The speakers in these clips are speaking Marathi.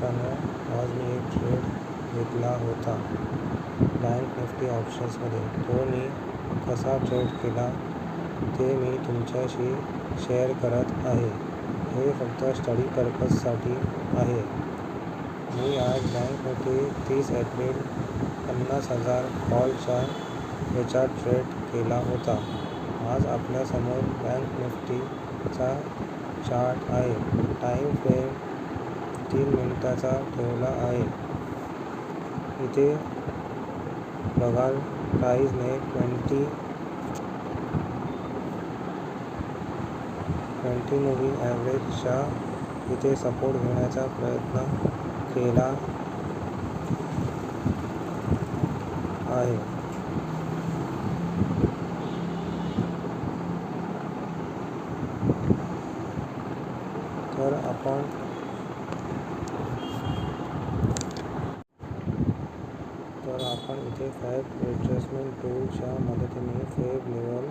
असताना आज मी एक ट्रेड घेतला होता बँक निफ्टी ऑप्शन्समध्ये. तो मी कसा ट्रेड केला ते मी तुमच्याशी शेअर करत आहे. हे फक्त स्टडी पर्पजसाठी आहे. मी आज बँक निफ्टी 30 एप्रिल 50,000 कॉलच्या याच्यात ट्रेड केला होता. आज आपल्यासमोर बँक निफ्टीचा चार्ट आहे. टाईम फ्रेम 3 मिनिटाचा ठेवला आहे. इथे बघाल प्राईसने 20 मूव्हिंग ॲव्हरेजच्या इथे सपोर्ट घेण्याचा प्रयत्न केला आहे. तर आपण इथे फॅब रिट्रेसमेंट टूलच्या मदतीने फेब लेवल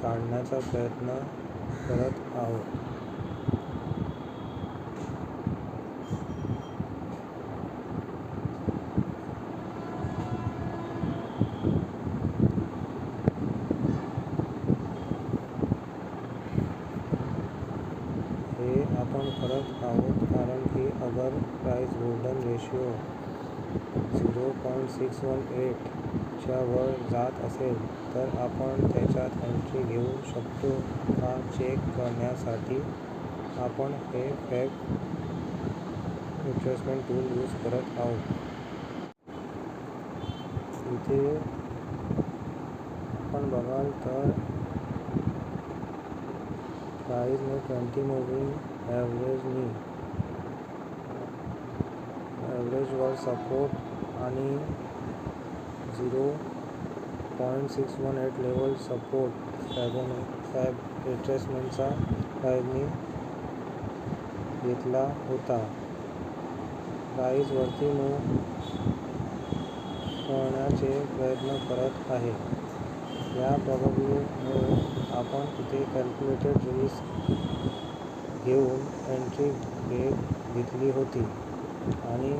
काढण्याचा प्रयत्न करत आहोत. हे आपण करत आहोत कारण की अगर प्राइस गोल्डन रेशियो 0.618 च्या वर जात असेल तर आपण त्याच्यात एंट्री घेऊ शकतो का चेक करण्यासाठी आपण हे फॅब रिट्रेसमेंट टूल यूज करत आहोत. इथे आपण बघाल तर प्राईसने 20 मूव्हिंग ॲव्हरेजवर सपोर्ट आणि 0.618 लेवल सपोर्ट फॅब रिट्रेसमेंटचा प्राईसने घेतला होता. प्राईस वरती मूव्ह करण्याचे प्रयत्न करत आहे. या प्रॉबॅबिलिटीमुळे आपण इथे कॅल्क्युलेटेड रिस्क घेऊन एंट्री घेतली होती आणि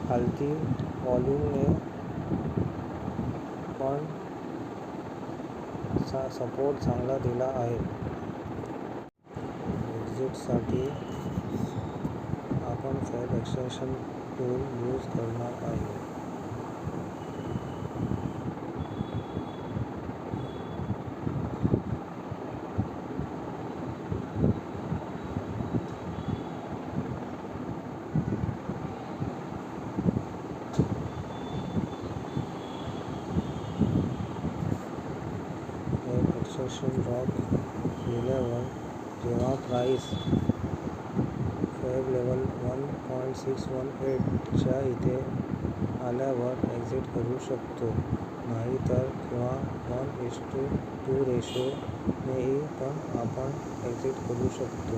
खालती व्हॉल्यूमने पण सपोर्ट चांगला दिला आहे. एक्झिटसाठी आपण फॅब एक्सटेन्शन टूल यूज करणार आहे. एक्सटेन्शन ड्रॉप केल्यावर जेव्हा प्राईस फॅब लेवल 1.618 च्या इथे आल्यावर एक्झिट करू शकतो. नाहीतर किंवा 1:2 रेशोनेही पण आपण एक्झिट करू शकतो.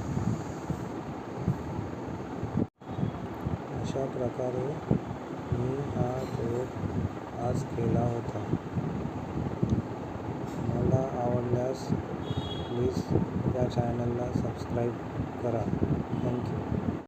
अशा प्रकारे मी हा ट्रेड आज केला होता. मला आवडल्यास प्लीज या चॅनलला सबस्क्राईब करा. थँक्यू.